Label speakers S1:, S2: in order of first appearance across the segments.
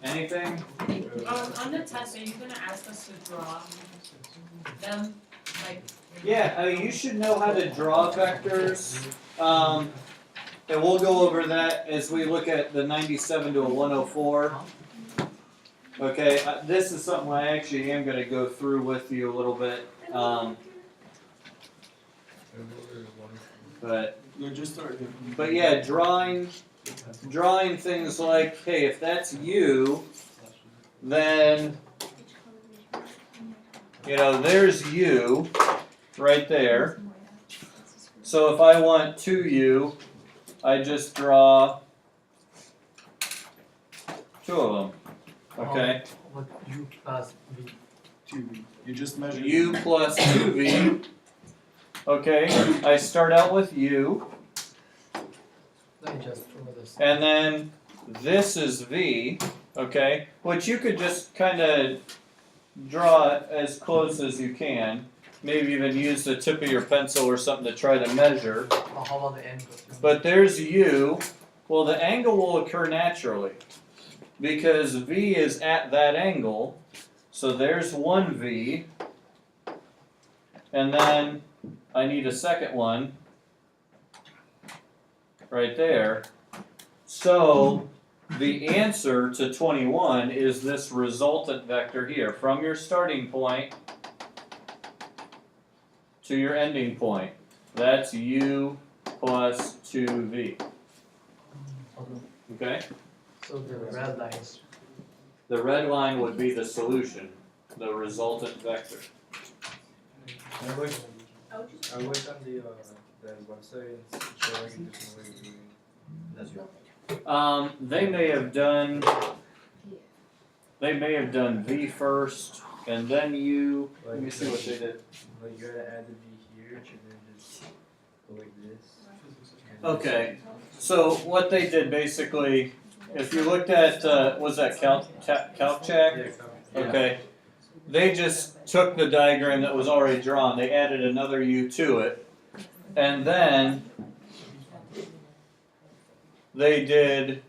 S1: Anything?
S2: On the test, are you gonna ask us to draw them, like?
S1: Yeah, you should know how to draw vectors. And we'll go over that as we look at the 97 to a 104. Okay, this is something I actually am going to go through with you a little bit. But yeah, drawing things like, hey, if that's you, then, there's you right there. So if I want 2u, I just draw 2 of them. Okay?
S3: What u plus v?
S4: 2v. You just measure
S1: u plus 2v. Okay, I start out with u.
S3: Let me just draw this.
S1: And then this is v. Okay? Which you could just kind of draw as close as you can. Maybe even use the tip of your pencil or something to try to measure.
S3: Oh, how about the angle?
S1: But there's u. Well, the angle will occur naturally because v is at that angle. So there's one v. And then I need a second one right there. So the answer to 21 is this resultant vector here from your starting point to your ending point. That's u plus 2v. Okay?
S3: So the red lines.
S1: The red line would be the solution, the resultant vector.
S4: I worked on the website showing different ways of doing it.
S1: They may have done v first and then u. Let me see what they did.
S4: Like you gotta add the v here and then just go like this.
S1: Okay, so what they did basically, if you looked at, was that CalcCheck? Okay, they just took the diagram that was already drawn, they added another u to it, and then they did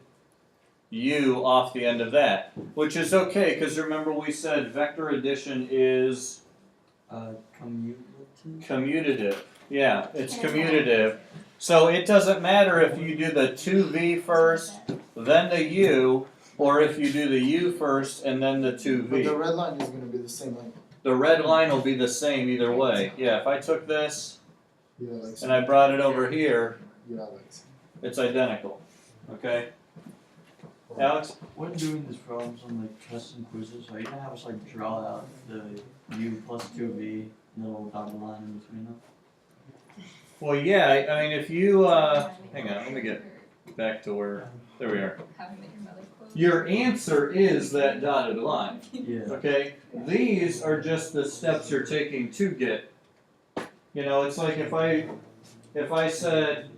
S1: u off the end of that, which is okay, because remember we said vector addition is commutative. Yeah, it's commutative. So it doesn't matter if you do the 2v first, then the u, or if you do the u first and then the 2v.
S5: But the red line is going to be the same length.
S1: The red line will be the same either way. Yeah, if I took this
S5: Like
S1: and I brought it over here,
S5: like
S1: it's identical. Okay? Alex?
S6: When doing these problems on like tests and quizzes, are you gonna have us like draw out the u plus 2v and the little dotted line in between them?
S1: Well, yeah, I mean, if you, hang on, let me get back to where, there we are. Your answer is that dotted line,
S6: Yeah.
S1: okay? These are just the steps you're taking to get. It's like if I said,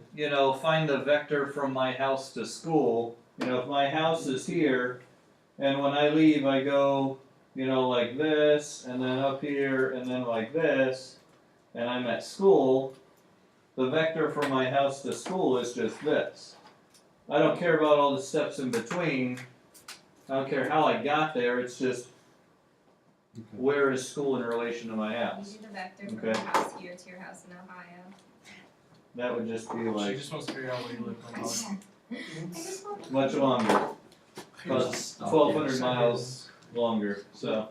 S1: find the vector from my house to school, if my house is here, and when I leave I go, like this, and then up here, and then like this, and I'm at school, the vector from my house to school is just this. I don't care about all the steps in between. I don't care how I got there, it's just where is school in relation to my house.
S7: You do the vector from
S1: Okay.
S7: your house here to your house in Ohio.
S1: That would just be
S4: She
S1: like
S4: just wants to figure out where you live.
S1: much longer. About 1,200 miles longer, so.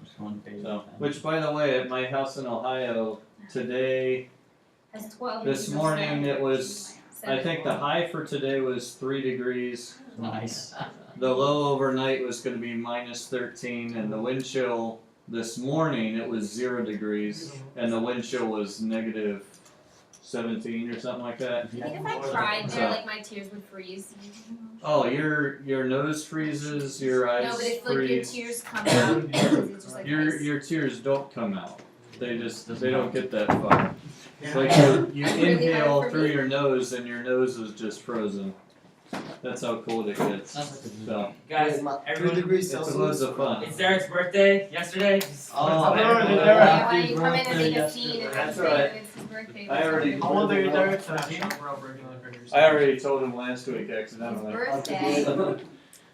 S6: Just one page
S1: So,
S6: at a time.
S1: which by the way, at my house in Ohio, today,
S7: Has 12
S1: this
S7: inches of
S1: morning
S7: snow.
S1: it was, I think the high for today was 3 degrees.
S6: Nice.
S1: The low overnight was gonna be minus 13, and the wind chill this morning, it was 0 degrees, and the wind chill was negative 17 or something like that.
S7: I think if I cried there, like my tears would freeze.
S1: Oh, your nose freezes, your eyes
S7: No, but if like your
S1: freeze.
S7: tears come out, it's just like ice.
S1: Your tears don't come out. They don't get that far. It's like you
S7: That's really
S1: inhale
S7: hard for
S1: through
S7: me.
S1: your nose and your nose is just frozen. That's how cold it gets.
S6: Sounds like a
S1: So
S8: Guys,
S5: 2
S8: everyone,
S5: degrees
S1: it's
S5: Celsius.
S1: loads of fun.
S8: it's Derek's birthday yesterday.
S6: Oh,
S8: Everyone-
S7: Yeah, why don't you come in and make a scene and
S1: That's
S7: say
S1: right.
S7: it's his birthday?
S1: I already
S4: How old are you, Derek?
S8: 17?
S1: I already told him last week
S7: His
S1: accidentally.
S7: birthday.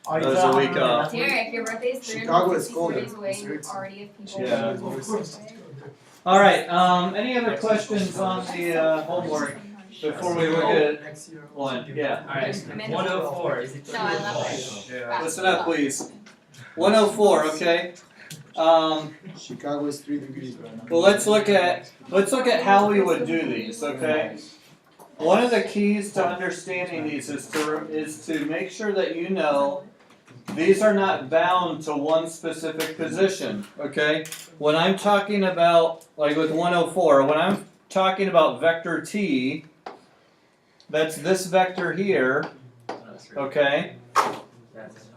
S1: That was a week off.
S7: Derek, your birthday is
S5: Chicago is
S7: 364
S5: colder.
S7: days away, and you already have people.
S1: Yeah. Alright, any other questions on the homework before we look at
S3: Next year.
S1: one? Yeah.
S8: Alright, 104, is it true?
S7: No, I love it.
S4: Yeah.
S1: Listen up, please. 104, okay.
S5: Chicago is 3 degrees right now.
S1: Well, let's look at how we would do these, okay? One of the keys to understanding these is to make sure that you know these are not bound to one specific position, okay? When I'm talking about, like with 104, when I'm talking about vector t, that's this vector here, okay?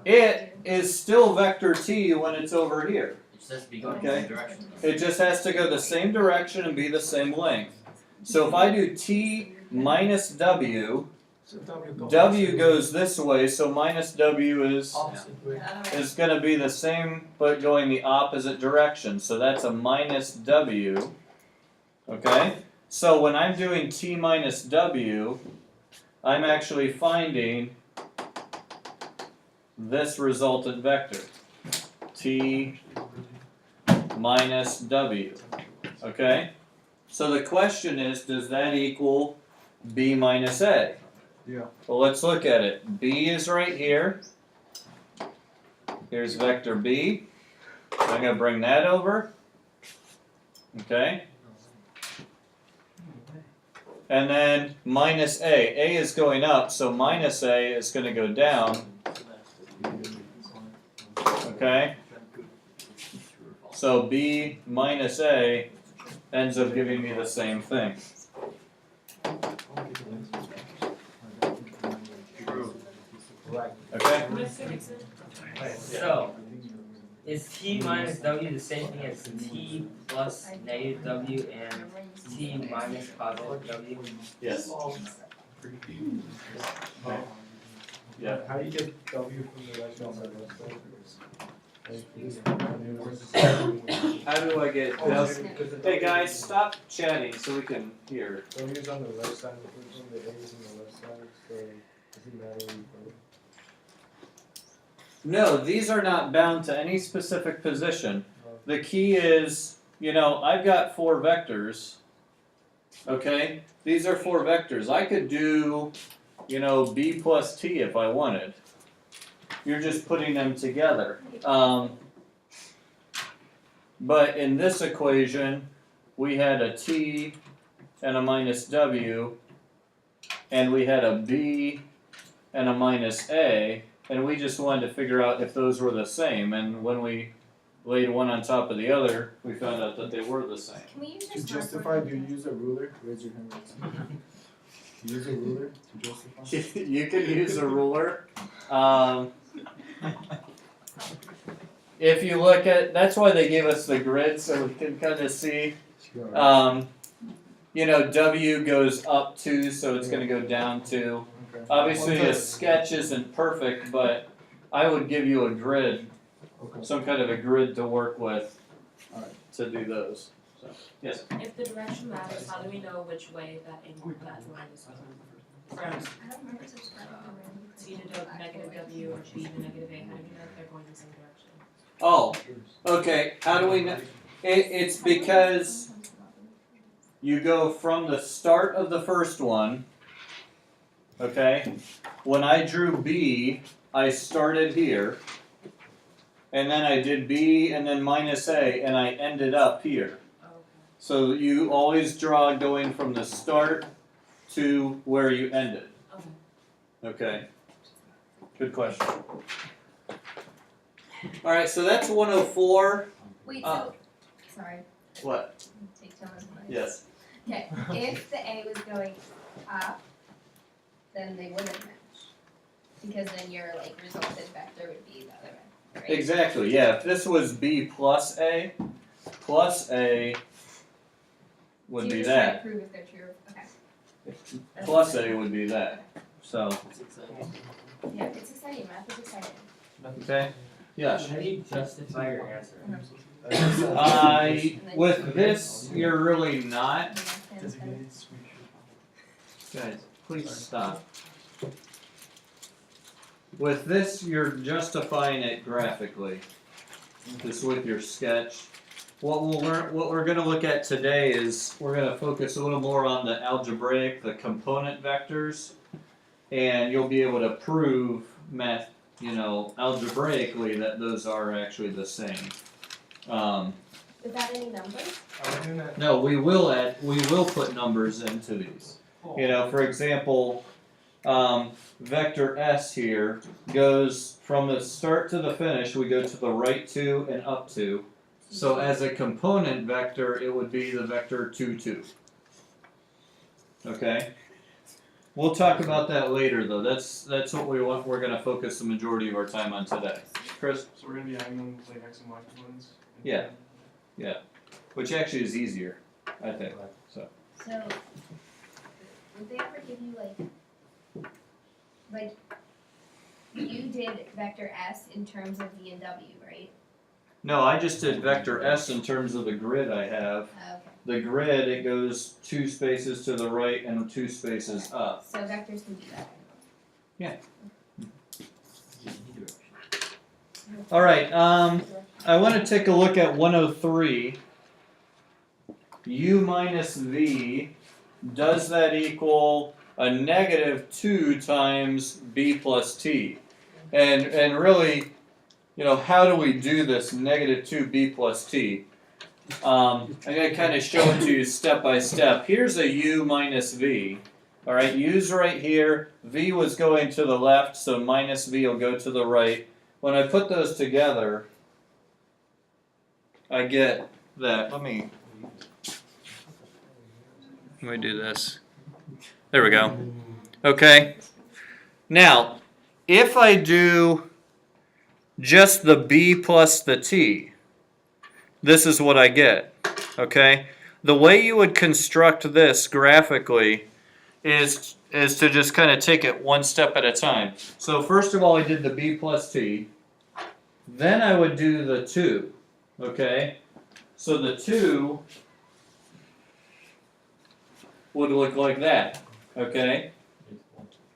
S1: It is still vector t when it's over here.
S8: It just has to be going
S1: Okay.
S8: the same direction.
S1: It just has to go the same direction and be the same length. So if I do t minus w,
S3: So W
S1: w goes this way, so minus w is
S3: opposite way.
S1: going to be the same but going the opposite direction. So that's a minus w. Okay? So when I'm doing t minus w, I'm actually finding this resultant vector. T minus w. Okay? So the question is, does that equal b minus a?
S4: Yeah.
S1: Well, let's look at it. B is right here. Here's vector B. I'm going to bring that over. Okay? And then minus A. A is going up, so minus A is going to go down. Okay? So B minus A ends up giving me the same thing. Okay?
S8: So, is t minus w the same thing as t plus negative w and t minus positive w?
S1: Yes. Yeah.
S4: How do you get W from the right side to the left side?
S1: How do I get
S4: Because
S1: this? Hey guys, stop chatting so we can hear.
S4: W is on the right side, the A is on the left side, so does it matter where you put it?
S1: No, these are not bound to any specific position. The key is, I've got 4 vectors. Okay? These are 4 vectors. I could do, b plus t if I wanted. You're just putting them together. But in this equation, we had a t and a minus w, and we had a b and a minus a, and we just wanted to figure out if those were the same. And when we laid one on top of the other, we found out that they were the same.
S7: Can we use
S5: To
S7: this
S5: justify, do you use a ruler? Raise your hand. Use a ruler to justify?
S1: You can use a ruler. If you look at, that's why they gave us the grid so we can kind of see. W goes up 2, so it's going to go down 2.
S5: Okay.
S1: Obviously, a sketch isn't perfect, but I would give you a grid,
S5: Okay.
S1: some kind of a grid to work with
S5: Alright.
S1: to do those. So, yes.
S2: If the direction matters, how do we know which way that line is going? From
S7: I don't remember subscribing
S2: T to negative W or B to negative A, how do we know if they're going the same direction?
S1: Oh, okay. How do we know? It's because you go from the start of the first one. Okay? When I drew B, I started here. And then I did B and then minus A, and I ended up here.
S2: Oh, okay.
S1: So you always draw going from the start to where you ended.
S2: Okay.
S1: Okay. Good question. Alright, so that's 104.
S7: Wait, sorry,
S1: What?
S7: take Tillman's place.
S1: Yes.
S7: Okay, if the A was going up, then they wouldn't match. Because then your resultant vector would be the other way, right?
S1: Exactly, yeah. If this was B plus A would
S7: So
S1: be
S7: you're just trying
S1: that.
S7: to prove if they're true, okay.
S1: Plus A would be that. So,
S7: Yeah, it's exciting, math is exciting.
S1: okay. Yes.
S8: How do you justify your answer?
S1: With this, you're really not.
S3: Designated switch.
S1: Guys, please stop. with this, you're justifying it graphically, just with your sketch. What we're going to look at today is we're going to focus a little more on the algebraic, the component vectors, and you'll be able to prove algebraically that those are actually the same.
S7: Without any numbers?
S4: Are we doing that?
S1: No, we will put numbers into these. For example, vector S here goes from the start to the finish, we go to the right 2 and up 2. So as a component vector, it would be the vector 2, 2. Okay? We'll talk about that later though. That's what we're going to focus the majority of our time on today. Chris?
S3: So we're gonna be adding them like X and Y components?
S1: Yeah. Which actually is easier, I think. So
S7: So, would they ever give you like, you did vector S in terms of V and W, right?
S1: no, I just did vector S in terms of the grid I have.
S7: Okay.
S1: The grid, it goes 2 spaces to the right and 2 spaces up.
S7: So vectors can do that.
S1: All right, I want to take a look at 103. U minus V, does that equal a negative 2 times B plus T? And really, how do we do this negative 2B plus T? I'm going to kind of show it to you step by step. Here's a U minus V. All right, U's right here. V was going to the left, so minus V will go to the right. When I put those together, I get that. Let me do this. There we go. Okay. Now, if I do just the B plus the T, this is what I get. Okay? The way you would construct this graphically is to just kind of take it one step at a time. So first of all, I did the B plus T. Then I would do the 2. Okay? So the 2 would look like that. Okay?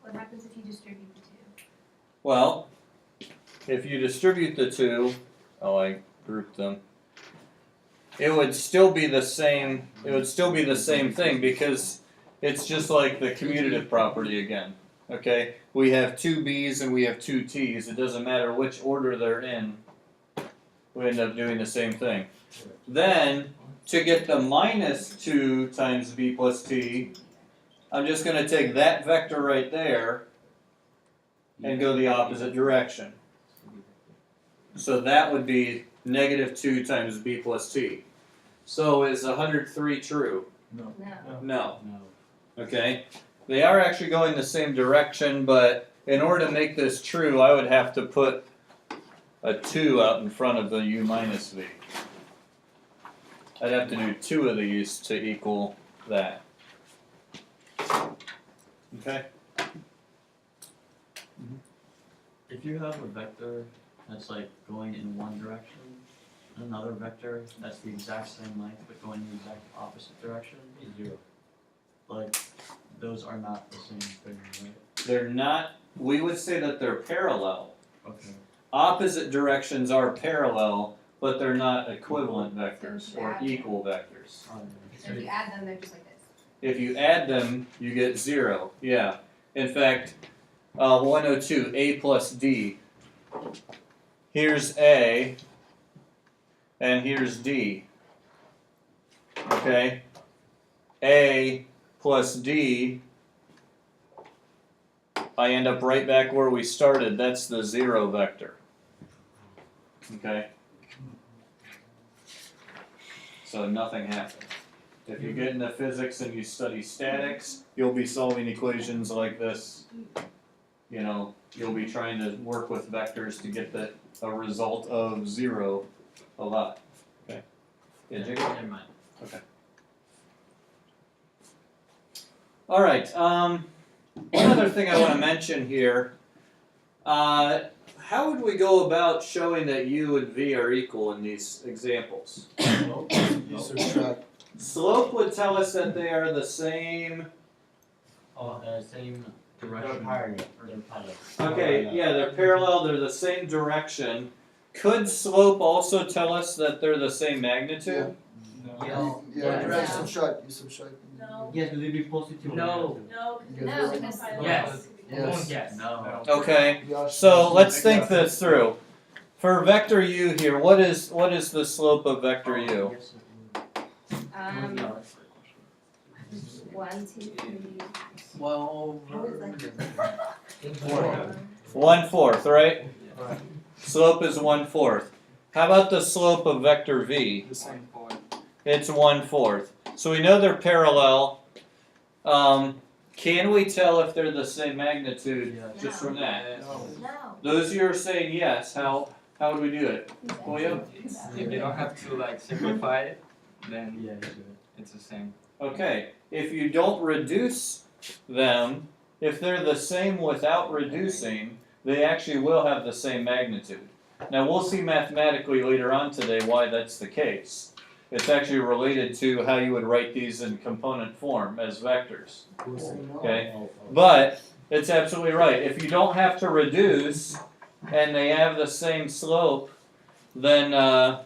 S7: What happens if you distribute the 2?
S1: Well, if you distribute the 2, I grouped them. It would still be the same. It would still be the same thing because it's just like the commutative property again. Okay? We have 2 B's and we have 2 T's. It doesn't matter which order they're in. We end up doing the same thing. Then, to get the minus 2 times B plus T, I'm just going to take that vector right there and go the opposite direction. So that would be negative 2 times B plus T. So is 103 true?
S5: No.
S7: No.
S1: No.
S5: No.
S1: Okay? They are actually going the same direction, but in order to make this true, I would have to put a 2 out in front of the U minus V. I'd have to do 2 of these to equal that. Okay?
S6: If you have a vector that's like going in one direction, and another vector that's the exact same length but going in the exact opposite direction, like those are not the same thing, right?
S1: They're not, we would say that they're parallel.
S6: Okay.
S1: Opposite directions are parallel, but they're not equivalent vectors or equal vectors.
S7: So if you add them, they're just like this.
S1: If you add them, you get 0. Yeah. In fact, 102, A plus D. Here's A, and here's D. Okay? A plus D, I end up right back where we started. That's the 0 vector. Okay? So nothing happened. If you get into physics and you study statics, you'll be solving equations like this. You'll be trying to work with vectors to get a result of 0 a lot. Okay? Yeah, Jacob?
S6: Never mind.
S1: Okay. All right. One other thing I want to mention here. How would we go about showing that U and V are equal in these examples?
S5: You subtract.
S1: Slope would tell us that they are the same.
S6: Same direction
S4: parallel.
S6: or they're parallel.
S1: Okay, yeah, they're parallel, they're the same direction. Could slope also tell us that they're the same magnitude?
S8: Yes.
S5: Yeah, direct
S7: Yeah.
S5: subtract, you subtract.
S2: No.
S6: Yes, will it be positive or
S8: No.
S6: negative?
S2: No,
S7: No,
S2: because
S7: because-
S8: Yes.
S5: Yes.
S8: Yes.
S6: No.
S1: Okay,
S5: Yeah,
S1: so let's think this through. For vector u here, what is the slope of vector u?
S6: Yes, it will.
S7: Um,
S6: Yeah, that's the question.
S7: 1, 2, 3.
S6: Well,
S1: 1/4, right?
S4: Right.
S1: Slope is 1/4. How about the slope of vector v?
S4: The same point.
S1: It's 1/4. So we know they're parallel. Can we tell if they're the same magnitude
S6: Yes.
S1: just from that?
S4: No.
S7: No.
S1: Those of you are saying yes, how would we do it? William?
S3: If you don't have to like simplify it, then
S6: Yeah, you do it.
S3: it's the same.
S1: Okay, if you don't reduce them, if they're the same without reducing, they actually will have the same magnitude. Now we'll see mathematically later on today why that's the case. It's actually related to how you would write these in component form as vectors. Okay. But it's absolutely right. If you don't have to reduce and they have the same slope, then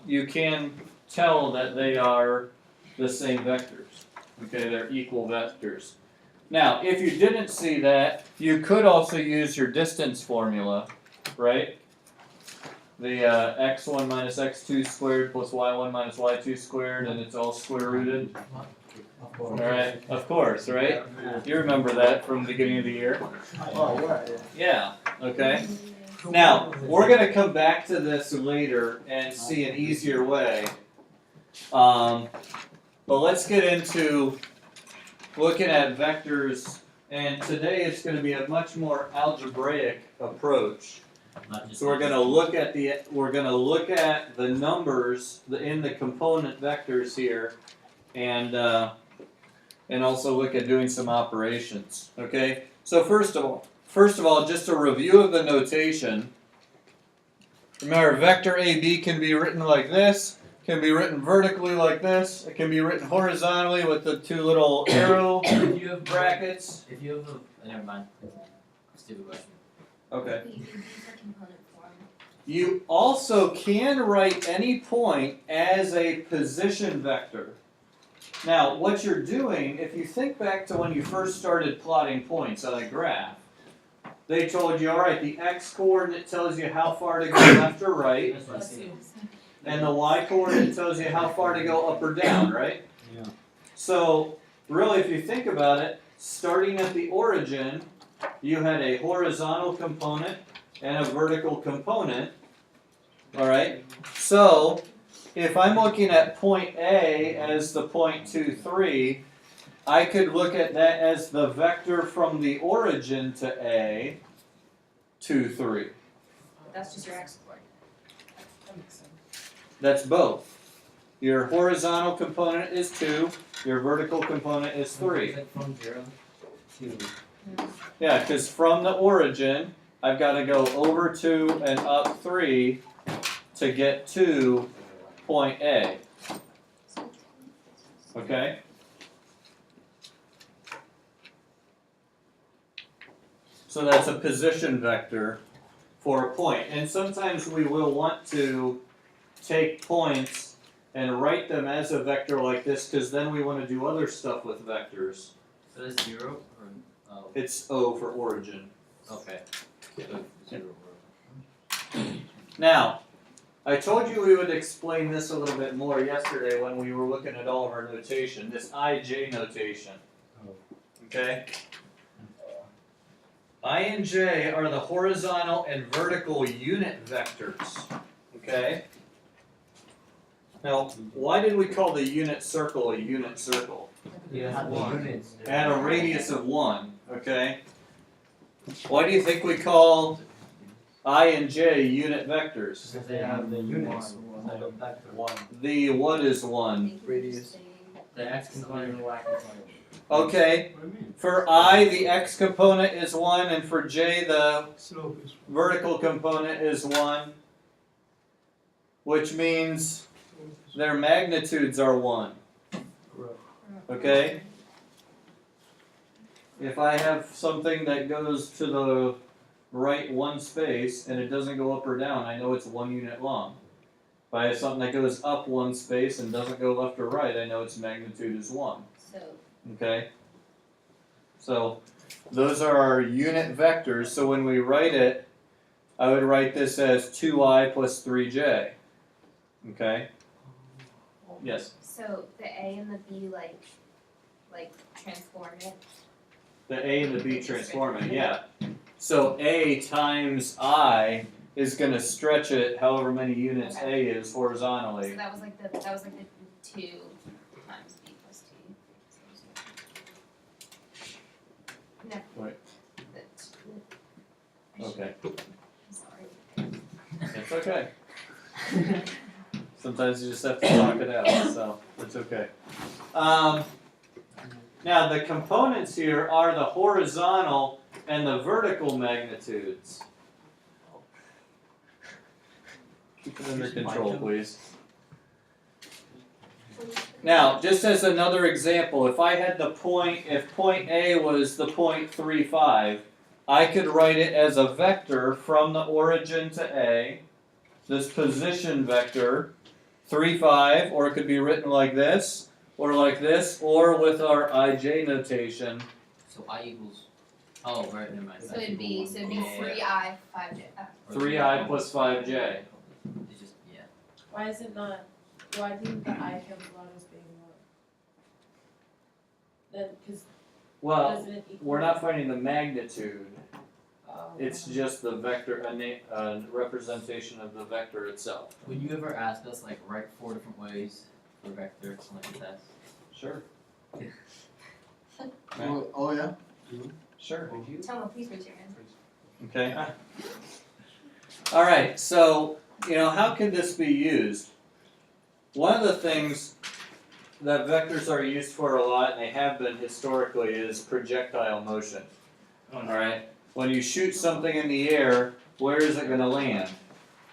S1: you can tell that they are the same vectors. Okay, they're equal vectors. Now, if you didn't see that, you could also use your distance formula, right? The x1 minus x2 squared plus y1 minus y2 squared, and it's all square rooted. Alright, of course, right? You remember that from the beginning of the year?
S5: Oh, yeah.
S1: Yeah, okay. Now, we're going to come back to this later and see an easier way. But let's get into looking at vectors, and today it's going to be a much more algebraic approach.
S6: Not just
S1: So we're going to look at the numbers in the component vectors here, and also look at doing some operations. Okay. So first of all, just a review of the notation. Remember, vector AB can be written like this, can be written vertically like this, it can be written horizontally with the two little arrow
S6: If you have
S1: brackets.
S6: If you have never mind. Stupid question.
S1: Okay.
S7: These are component form.
S1: You also can write any point as a position vector. Now, what you're doing, if you think back to when you first started plotting points on a graph, they told you, alright, the x-coordinate tells you how far to go left or right,
S6: That's what I
S2: let's
S6: see.
S2: see.
S1: and the y-coordinate tells you how far to go up or down, right?
S6: Yeah.
S1: So, really, if you think about it, starting at the origin, you had a horizontal component and a vertical component, alright? So, if I'm looking at point A as the point 2, 3, I could look at that as the vector from the origin to A, 2, 3.
S7: That's just your x coordinate.
S2: That makes sense.
S1: That's both. Your horizontal component is 2, your vertical component is 3.
S6: Is it from 0 to
S1: Yeah, because from the origin, I've got to go over 2 and up 3 to get to point A. Okay? So that's a position vector for a point. And sometimes we will want to take points and write them as a vector like this, because then we want to do other stuff with vectors.
S6: So it's 0 or
S1: It's O for origin.
S6: okay. So 0
S1: Now, I told you we would explain this a little bit more yesterday when we were looking at all of our notation, this IJ notation. Okay? I and J are the horizontal and vertical unit vectors. Okay? Now, why did we call the unit circle a unit circle?
S8: Yeah.
S6: One.
S1: It had a radius of 1. Okay? Why do you think we call I and J unit vectors?
S6: Because they have the units. So the vector 1.
S1: The what is 1?
S5: Radius.
S6: The x component and the y component.
S1: Okay, for I the x component is 1, and for J the vertical component is 1, which means their magnitudes are 1. Okay? if I have something that goes to the right one space and it doesn't go up or down, I know it's 1 unit long. If I have something that goes up one space and doesn't go left or right, I know its magnitude is 1.
S7: So,
S1: Okay? So those are our unit vectors. So when we write it, I would write this as 2I plus 3j. Okay? Yes?
S7: so the A and the B like transform it.
S1: The A and the B transform it, yeah. So A times I is going to stretch it however many units A is
S7: So
S1: horizontally.
S7: that was like the 2 times B plus T. No.
S1: Wait. Okay.
S7: I'm sorry.
S1: It's okay. Sometimes you just have to talk it out, so it's okay. Now the components here are the horizontal and the vertical magnitudes. Keep it under control, please. Now, just as another example, if I had if point A was the point 3,5, I could write it as a vector from the origin to A, this position vector, 3,5, or it could be written like this, or like this, or with our IJ notation.
S3: So I equals. Oh, right, never mind.
S7: So it'd be 3I 5J.
S1: 3I plus 5J.
S3: It's just, yeah.
S2: Why is it not, why didn't the I cancel out as being one? Then, cause
S1: Well,
S2: doesn't it equal?
S1: we're not finding the magnitude.
S2: Oh.
S1: It's just the vector, a representation of the vector itself.
S3: Would you ever ask us, like, write 4 different ways for vectors, like a test?
S1: Sure.
S5: Oh yeah?
S1: Sure.
S7: Tell them, please raise your hand.
S1: Okay. All right. So, how can this be used? One of the things that vectors are used for a lot, and they have been historically, is projectile motion. All right. When you shoot something in the air, where is it going to land?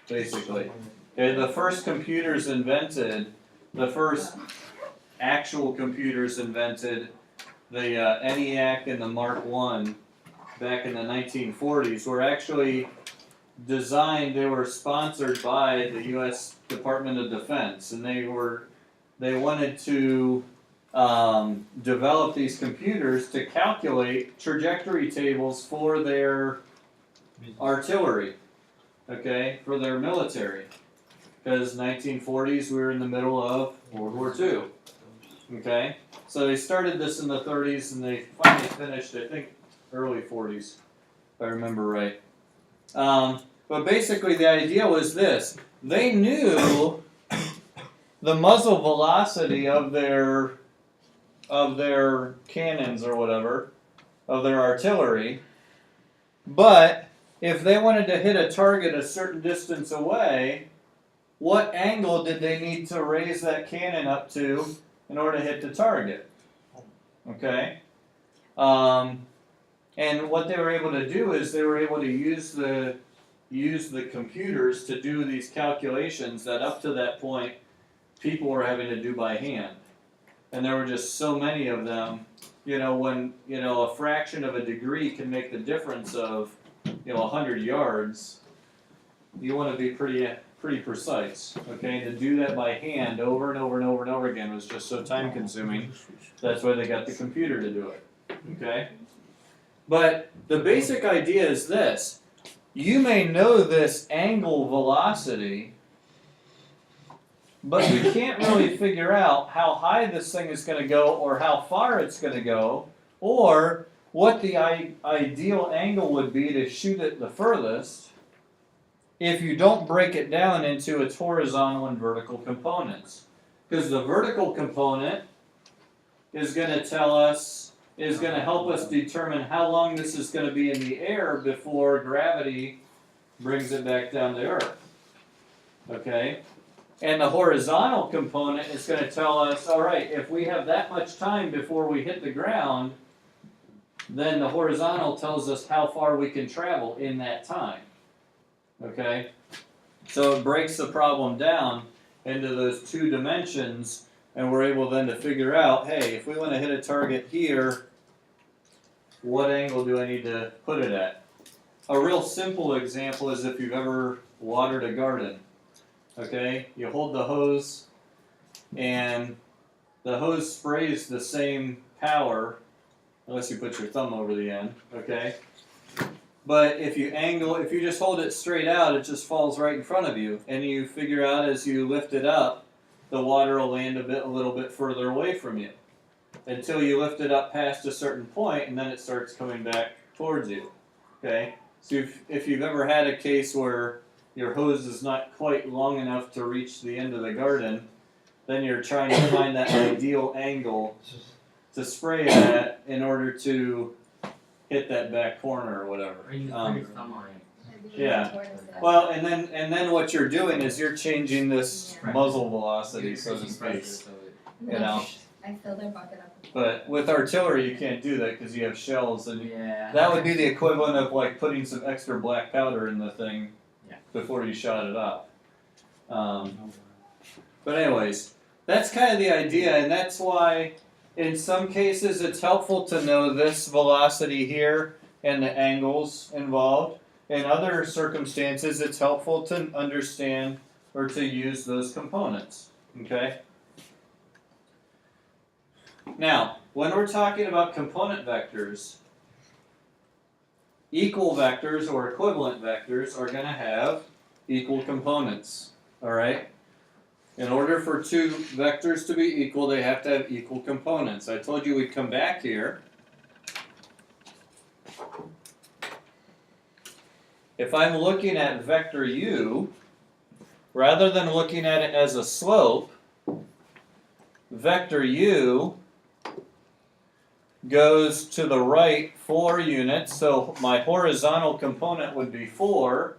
S1: Basically. Okay. The first computers invented, the first actual computers invented, the ENIAC and the Mark I back in the 1940s were actually designed, they were sponsored by the U.S. Department of Defense, and they wanted to develop these computers to calculate trajectory tables for their artillery, okay, for their military, because 1940s we were in the middle of World War II, okay. So they started this in the 30s and they finally finished, I think, early 40s, if I remember right. But basically the idea was this. They knew the muzzle velocity of their cannons or whatever, of their artillery, but if they wanted to hit a target a certain distance away, what angle did they need to raise that cannon up to in order to hit the target? Okay? And what they were able to do is they were able to use the computers to do these calculations that up to that point people were having to do by hand. And there were just so many of them, when, a fraction of a degree can make the difference of, 100 yards, you want to be pretty precise, okay? To do that by hand over and over and over and over again was just so time consuming. That's why they got the computer to do it, okay? But the basic idea is this. You may know this angle velocity, but you can't really figure out how high this thing is going to go or how far it's going to go or what the ideal angle would be to shoot it the furthest if you don't break it down into its horizontal and vertical components. Because the vertical component is going to help us determine how long this is going to be in the air before gravity brings it back down to Earth. Okay? And the horizontal component is going to tell us, all right, if we have that much time before we hit the ground, then the horizontal tells us how far we can travel in that time. Okay? So it breaks the problem down into those 2 dimensions, and we're able then to figure out, hey, if we want to hit a target here, what angle do I need to put it at? A real simple example is if you've ever watered a garden. Okay, you hold the hose and the hose sprays the same power, unless you put your thumb over the end, okay? But if you just hold it straight out, it just falls right in front of you. And you figure out as you lift it up, the water will land a little bit further away from you. Until you lift it up past a certain point, and then it starts coming back towards you, okay? So if you've ever had a case where your hose is not quite long enough to reach the end of the garden, then you're trying to find that ideal angle to spray it at in order to hit that back corner or whatever.
S8: Or you can put your thumb on it.
S1: Yeah. Well, and then what you're doing is you're changing this muzzle velocity, so to speak. You know.
S7: I fill their bucket up.
S1: But with artillery, you can't do that because you have shells, and
S3: Yeah.
S1: that would be the equivalent of like putting some extra black powder in the thing before you shot it up. But anyways, that's kind of the idea, and that's why in some cases it's helpful to know this velocity here and the angles involved. In other circumstances, it's helpful to understand or to use those components. Okay? Now, when we're talking about component vectors, equal vectors or equivalent vectors are going to have equal components. Alright? In order for two vectors to be equal, they have to have equal components. I told you we'd come back here. If I'm looking at vector u, rather than looking at it as a slope, vector u goes to the right 4 units, so my horizontal component would be 4,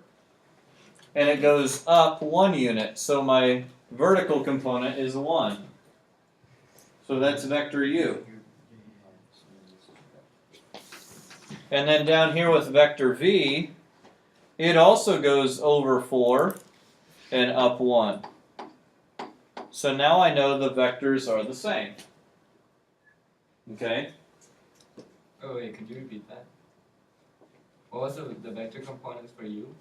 S1: and it goes up 1 unit, so my vertical component is 1. So that's vector u. And then down here with vector v, it also goes over 4 and up 1. So now I know the vectors are the same. Okay?
S8: Oh wait, could you repeat that? What was the vector components for you?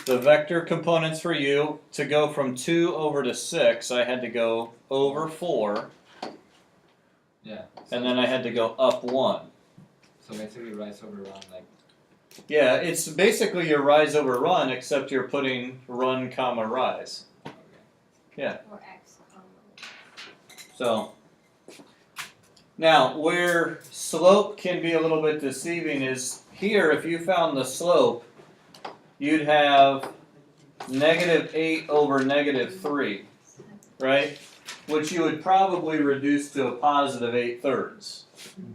S1: The vector components for u, to go from 2 over to 6, I had to go over 4,
S8: Yeah.
S1: and then I had to go up 1.
S8: So basically rise over run, like.
S1: Yeah, it's basically your rise over run, except you're putting run comma rise. Yeah.
S7: Or X,
S1: So, now where slope can be a little bit deceiving is here, if you found the slope, you'd have -8 over -3, right? Which you would probably reduce to a positive 8/3,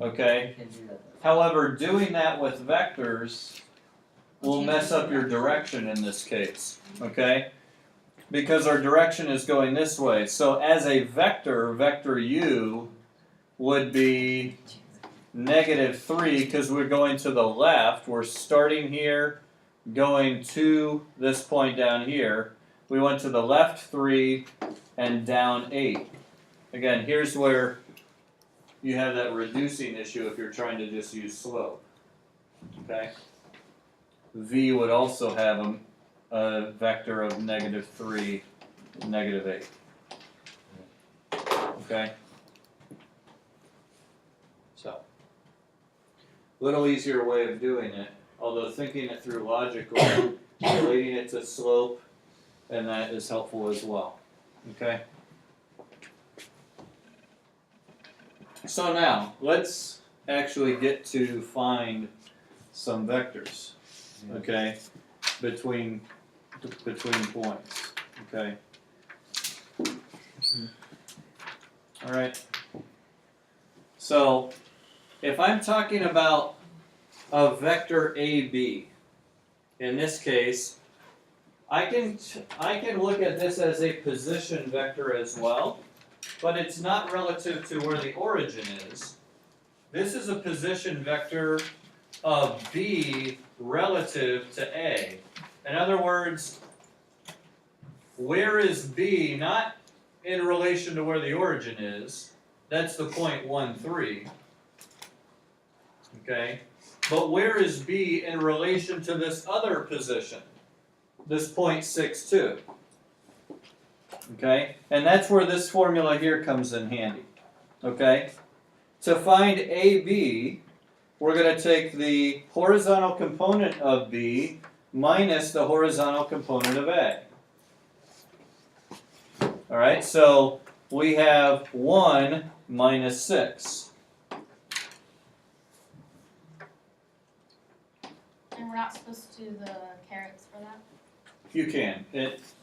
S1: okay?
S3: You can do that.
S1: However, doing that with vectors will mess up your direction in this case, okay? Because our direction is going this way. So as a vector, vector u would be -3 because we're going to the left. We're starting here, going to this point down here. We went to the left 3 and down 8. Again, here's where you have that reducing issue if you're trying to just use slope. Okay? V would also have a vector of -3, -8. Okay? So, little easier way of doing it, although thinking it through logically, relating it to slope, and that is helpful as well. Okay? So now, let's actually get to find some vectors, okay, between points, okay. All right. So, if I'm talking about a vector AB, in this case, I can look at this as a position vector as well, but it's not relative to where the origin is. This is a position vector of B relative to A. In other words, where is B not in relation to where the origin is? That's the point 1, 3. Okay? But where is B in relation to this other position? This 0.62. Okay? And that's where this formula here comes in handy. Okay? To find AB, we're going to take the horizontal component of B minus the horizontal component of A. Alright, so we have 1 minus 6.
S9: And we're not supposed to do the carrots for that?
S1: You can.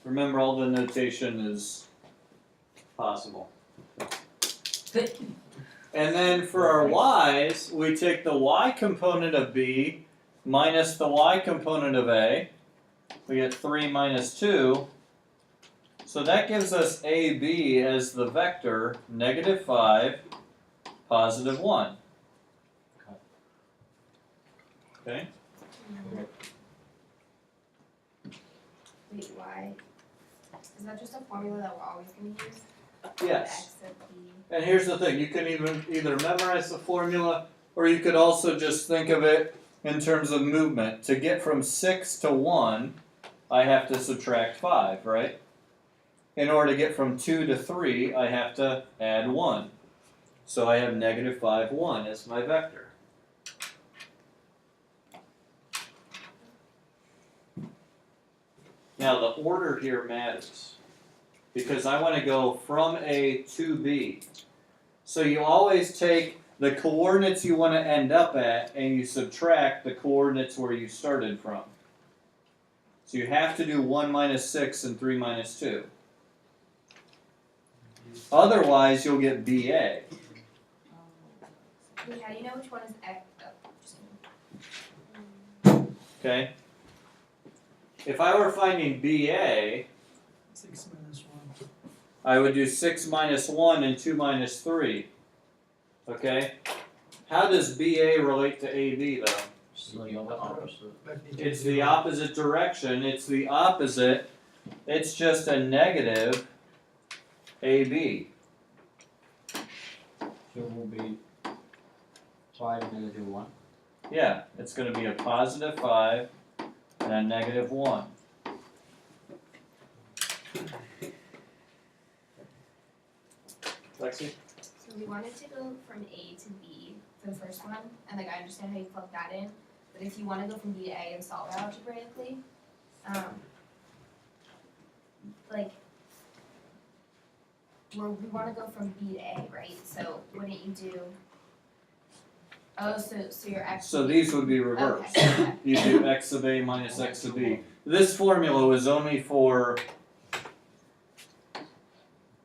S1: Remember, all the notation is possible. And then for our y's, we take the y component of B minus the y component of A. We get 3 minus 2. So that gives us AB as the vector -5, +1. Okay?
S7: Wait, why? Is that just a formula that we're always gonna use?
S1: Yes.
S7: The x of b.
S1: And here's the thing, you can either memorize the formula, or you could also just think of it in terms of movement. To get from 6 to 1, I have to subtract 5, right? In order to get from 2 to 3, I have to add 1. So I have -5, 1 as my vector. Now the order here matters, because I want to go from A to B. So you always take the coordinates you want to end up at and you subtract the coordinates where you started from. So you have to do 1 minus 6 and 3 minus 2. Otherwise you'll get BA.
S7: Wait, how do you know which one is x? Oh, just kidding.
S1: Okay? If I were finding BA,
S5: 6 minus 1.
S1: I would do 6 minus 1 and 2 minus 3. Okay? How does BA relate to AB though?
S6: It's like the opposite.
S1: It's the opposite direction. It's the opposite. It's just a negative AB.
S6: So it will be 5 -1.
S1: Yeah, it's going to be a +5 and a -1. Lexi?
S7: So we wanted to go from A to B for the first one, and like I understand how you plug that in, but if you want to go from B to A and solve it algebraically, like we want to go from B to A, right? So wouldn't you do? Oh, so you're x.
S1: So these would be reversed.
S7: Okay.
S1: You do x of A minus x of B. This formula was only for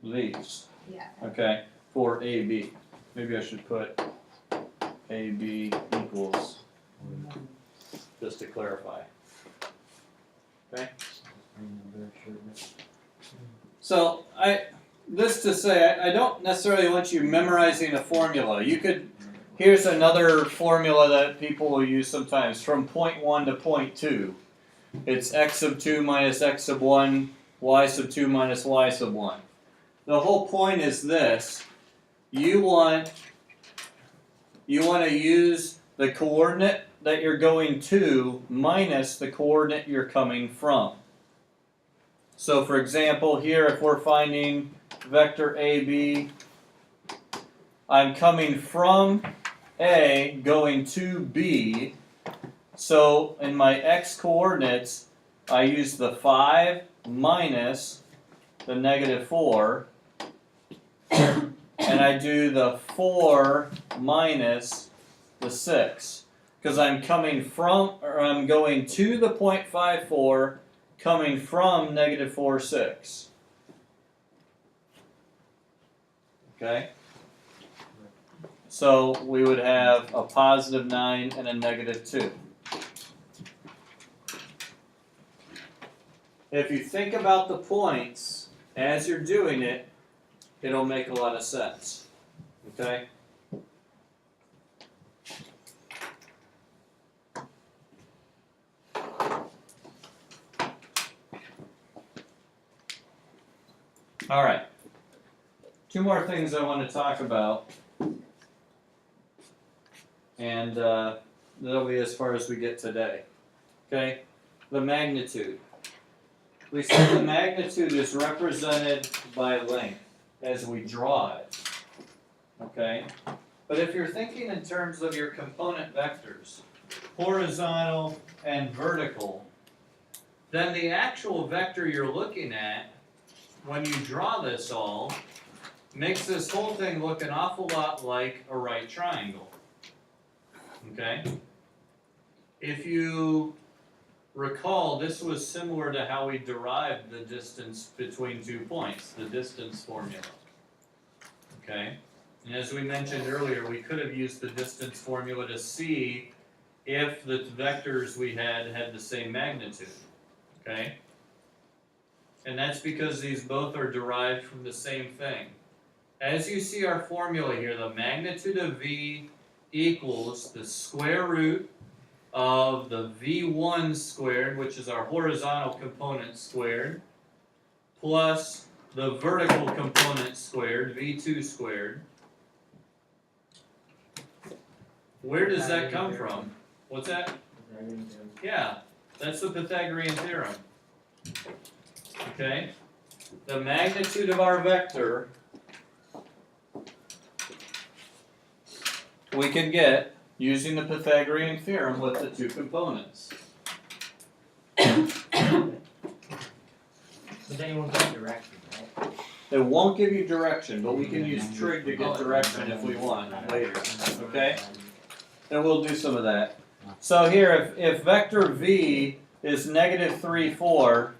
S1: these.
S7: Yeah.
S1: Okay, for AB. Maybe I should put AB equals, just to clarify. Okay? So, this to say, I don't necessarily want you memorizing a formula. You could, here's another formula that people will use sometimes, from point 1 to point 2. It's x sub 2 minus x sub 1, y sub 2 minus y sub 1. The whole point is this: you want to use the coordinate that you're going to minus the coordinate you're coming from. So for example, here if we're finding vector AB, I'm coming from A going to B. So in my x coordinates, I use the 5 minus the -4. And I do the 4 minus the 6. Because I'm coming from, or I'm going to the 0.54, coming from -4, 6. Okay? So we would have a +9 and a -2. If you think about the points as you're doing it, it'll make a lot of sense. Okay? All right. 2 more things I want to talk about. And that'll be as far as we get today. Okay? The magnitude. We said the magnitude is represented by length as we draw it. Okay? But if you're thinking in terms of your component vectors, horizontal and vertical, then the actual vector you're looking at, when you draw this all, makes this whole thing look an awful lot like a right triangle. Okay? If you recall, this was similar to how we derived the distance between 2 points, the distance formula. Okay? And as we mentioned earlier, we could have used the distance formula to see if the vectors we had the same magnitude. Okay? And that's because these both are derived from the same thing. As you see our formula here, the magnitude of V equals the square root of the V1 squared, which is our horizontal component squared, plus the vertical component squared, V2 squared. Where does that come from? What's that? Yeah, that's the Pythagorean theorem. Okay? The magnitude of our vector we can get using the Pythagorean theorem with the two components.
S8: But then you won't get direction, right?
S1: It won't give you direction, but we can use trig to get direction if we want later. Okay? And we'll do some of that. So here, if vector v is negative 3, 4,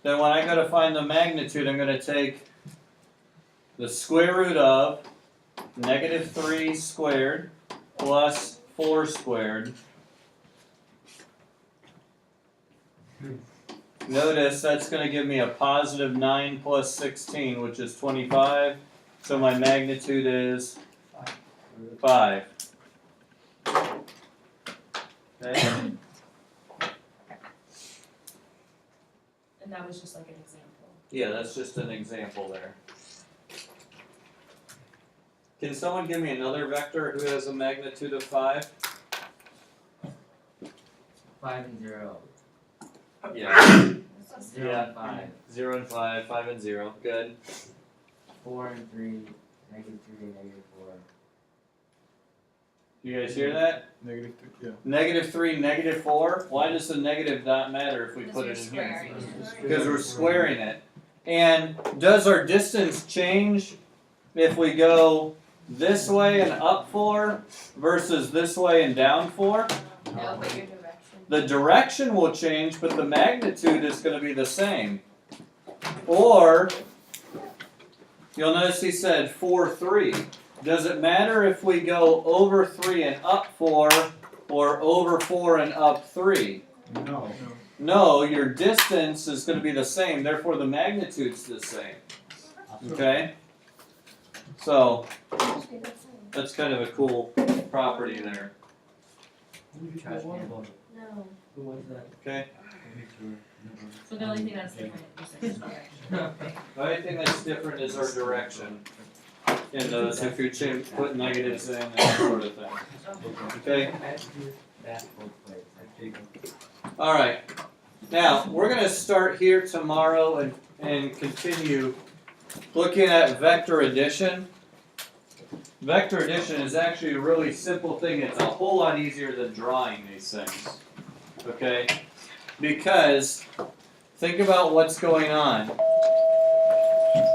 S1: then when I go to find the magnitude, I'm going to take the square root of negative 3 squared plus 4 squared. Notice that's going to give me a positive 9 plus 16, which is 25. So my magnitude is 5. Okay.
S2: And that was just like an example.
S1: Yeah, that's just an example there. Can someone give me another vector who has a magnitude of 5?
S8: 5 and 0.
S1: Yeah.
S8: 0
S1: Yeah.
S8: and 5.
S1: 0 and 5, 5 and 0. Good.
S8: 4 and 3, negative 3 and negative 4.
S1: You guys hear that?
S5: Negative 3, yeah.
S1: Negative 3, negative 4. Why does the negative not matter if we put it in here? Because we're squaring it. And does our distance change if we go this way and up 4 versus this way and down 4?
S7: No, but your direction.
S1: The direction will change, but the magnitude is going to be the same. Or, you'll notice he said 4, 3. Does it matter if we go over 3 and up 4, or over 4 and up 3?
S5: No.
S1: No, your distance is going to be the same, therefore the magnitude's the same. Okay? So, that's kind of a cool property there.
S8: Trash can.
S7: No.
S8: Who was that?
S1: Okay?
S2: So the only thing that's different is direction.
S1: The only thing that's different is our direction in those, if you put negatives in and that sort of thing. Okay? Alright. Now, we're going to start here tomorrow and continue looking at vector addition. Vector addition is actually a really simple thing. It's a whole lot easier than drawing these things. Okay? Because, think about what's going on.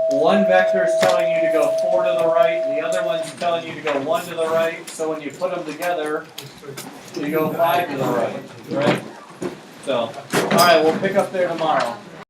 S1: One vector is telling you to go 4 to the right, the other one's telling you to go 1 to the right, so when you put them together, you go 5 to the right, right? So, alright, we'll pick up there tomorrow.